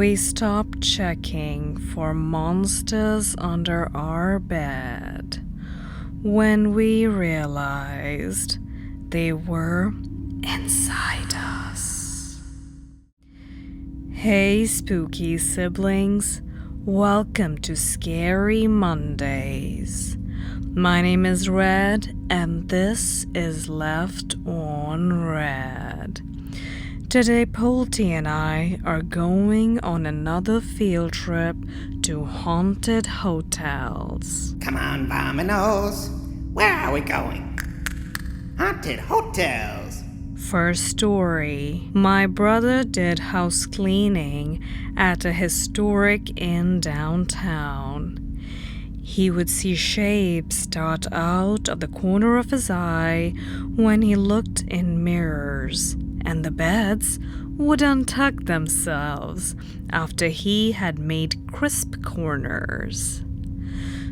We stopped checking for monsters under our bed when we realized they were inside us. Hey, spooky siblings. Welcome to Scary Mondays. My name is Red, and this is Left on Red. Today, Polty and I are going on another field trip to haunted hotels. Come on, Vominos. Where are we going? Haunted hotels. First story. My brother did house cleaning at a historic inn downtown. He would see shapes dart out of the corner of his eye when he looked in mirrors, and the beds would untuck themselves after he had made crisp corners.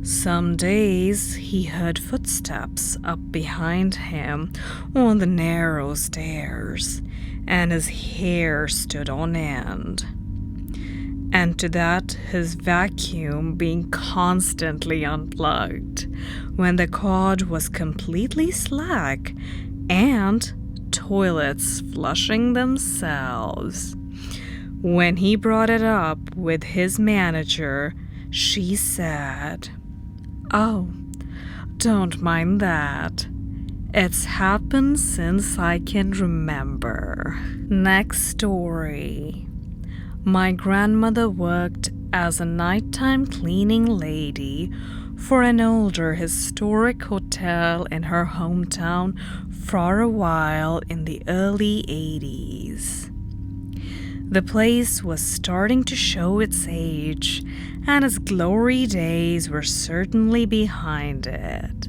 Some days he heard footsteps up behind him on the narrow stairs, and his hair stood on end. And to that, his vacuum being constantly unplugged when the cord was completely slack, and toilets flushing themselves. When he brought it up with his manager, she said, "Oh, don't mind that. It's happened since I can remember." Next story. My grandmother worked as a nighttime cleaning lady for an older historic hotel in her hometown for a while in the early 80s. The place was starting to show its age, and its glory days were certainly behind it.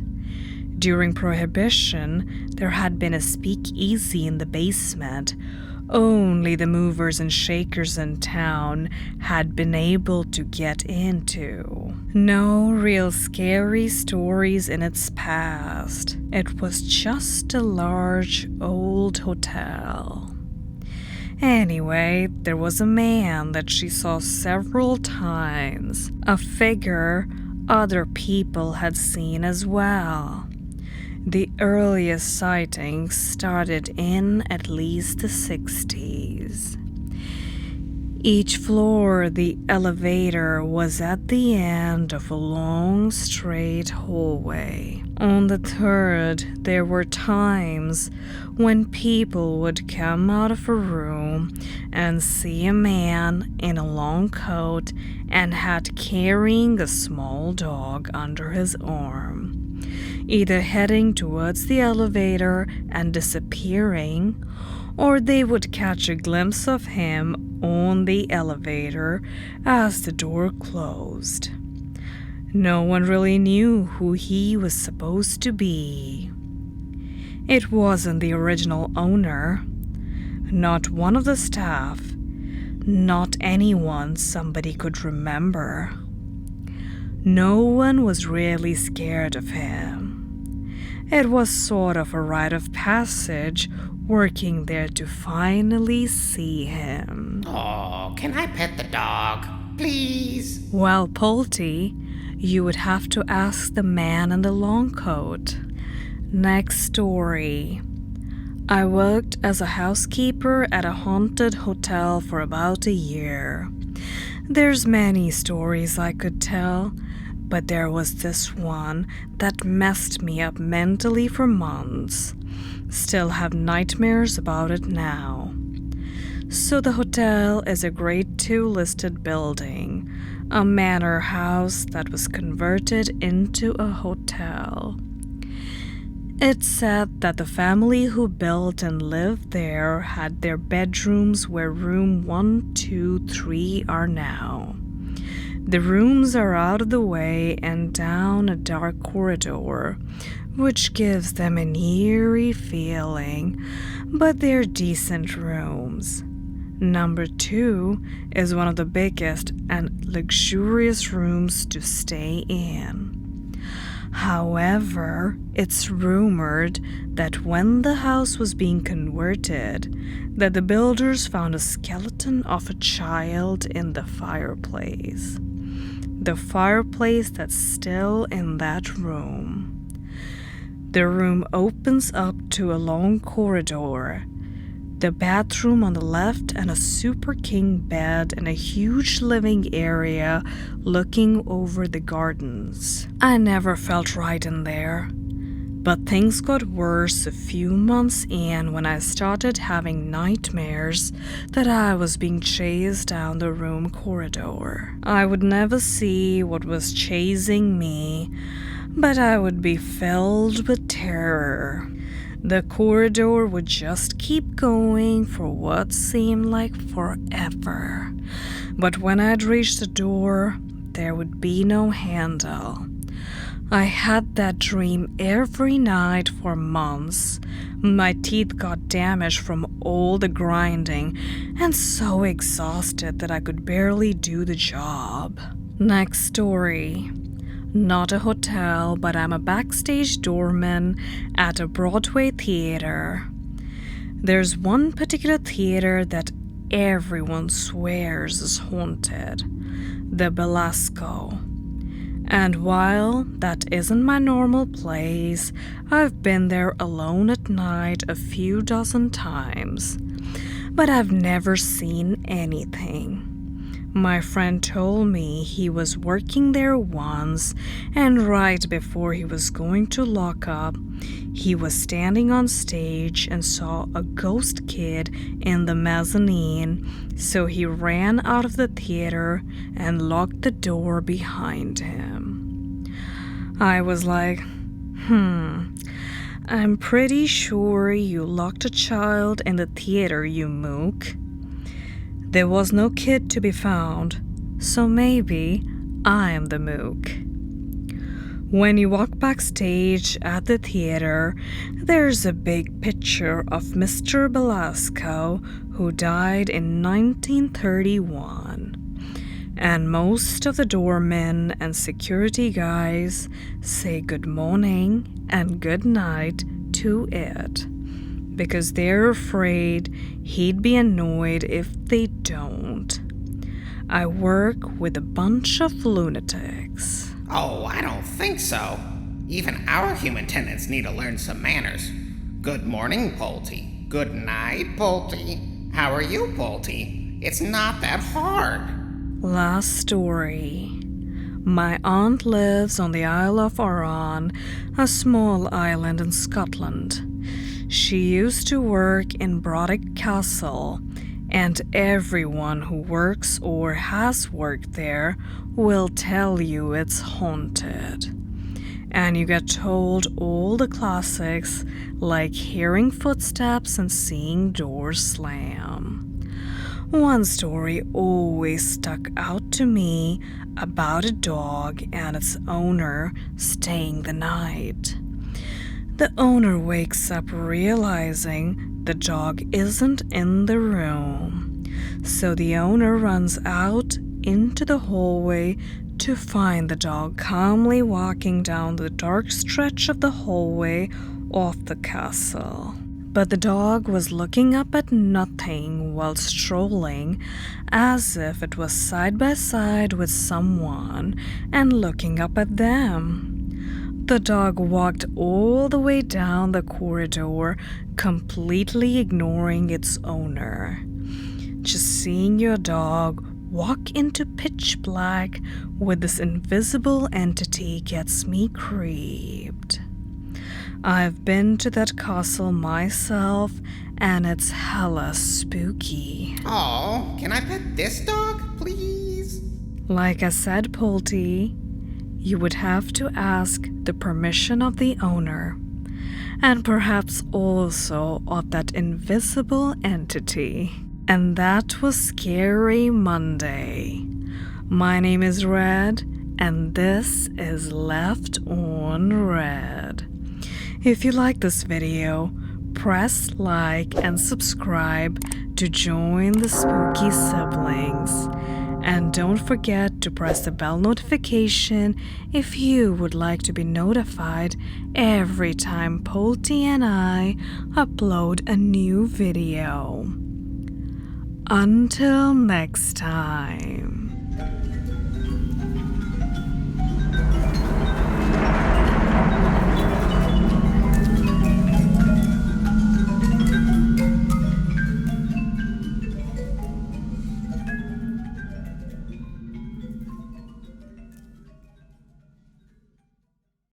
During Prohibition, there had been a speakeasy in the basement. Only the movers and shakers in town had been able to get into. No real scary stories in its past. It was just a large old hotel. Anyway, there was a man that she saw several times, a figure other people had seen as well. The earliest sightings started in at least the 60s. Each floor, the elevator was at the end of a long, straight hallway. On the third, there were times when people would come out of a room and see a man in a long coat and hat carrying a small dog under his arm, either heading towards the elevator and disappearing, or they would catch a glimpse of him on the elevator as the door closed. No one really knew who he was supposed to be. It wasn't the original owner, not one of the staff, not anyone somebody could remember. No one was really scared of him. It was sort of a rite of passage working there to finally see him. Oh, can I pet the dog? Please? Well, Polty, you would have to ask the man in the long coat. Next story. I worked as a housekeeper at a haunted hotel for about a year. There's many stories I could tell, but there was this one that messed me up mentally for months. Still have nightmares about it now. So the hotel is a Grade 2 listed building, a manor house that was converted into a hotel. It's said that the family who built and lived there had their bedrooms where room 1, 2, 3 are now. The rooms are out of the way and down a dark corridor, which gives them an eerie feeling, but they're decent rooms. Number 2 is one of the biggest and luxurious rooms to stay in. However, it's rumored that when the house was being converted, that the builders found a skeleton of a child in the fireplace. The fireplace that's still in that room. The room opens up to a long corridor, the bathroom on the left, and a super king bed in a huge living area looking over the gardens. I never felt right in there, but things got worse a few months in when I started having nightmares that I was being chased down the room corridor. I would never see what was chasing me, but I would be filled with terror. The corridor would just keep going for what seemed like forever. But when I'd reach the door, there would be no handle. I had that dream every night for months. My teeth got damaged from all the grinding and so exhausted that I could barely do the job. Next story. Not a hotel, but I'm a backstage doorman at a Broadway theater. There's one particular theater that everyone swears is haunted, the Belasco. And while that isn't my normal place, I've been there alone at night a few dozen times, but I've never seen anything. My friend told me he was working there once, and right before he was going to lock up, he was standing on stage and saw a ghost kid in the mezzanine, so he ran out of the theater and locked the door behind him. I was like, I'm pretty sure you locked a child in the theater, you mook. There was no kid to be found, so maybe I'm the mook. When you walk backstage at the theater, there's a big picture of Mr. Belasco, who died in 1931. And most of the doormen and security guys say good morning and good night to it, because they're afraid he'd be annoyed if they don't. I work with a bunch of lunatics. Oh, I don't think so. Even our human tenants need to learn some manners. Good morning, Polty. Good night, Polty. How are you, Polty? It's not that hard. Last story. My aunt lives on the Isle of Arran, a small island in Scotland. She used to work in Brodick Castle, and everyone who works or has worked there will tell you it's haunted. And you get told all the classics like hearing footsteps and seeing doors slam. One story always stuck out to me about a dog and its owner staying the night. The owner wakes up realizing the dog isn't in the room, so the owner runs out into the hallway to find the dog calmly walking down the dark stretch of the hallway off the castle. But the dog was looking up at nothing while strolling, as if it was side by side with someone and looking up at them. The dog walked all the way down the corridor, completely ignoring its owner. Just seeing your dog walk into pitch black with this invisible entity gets me creeped. I've been to that castle myself, and it's hella spooky. Oh, can I pet this dog, please? Like I said, Polty, you would have to ask the permission of the owner, and perhaps also of that invisible entity. And that was Scary Monday. My name is Red, and this is Left on Red. If you like this video, press like and subscribe to join the spooky siblings. And don't forget to press the bell notification if you would like to be notified every time Polty and I upload a new video. Until next time.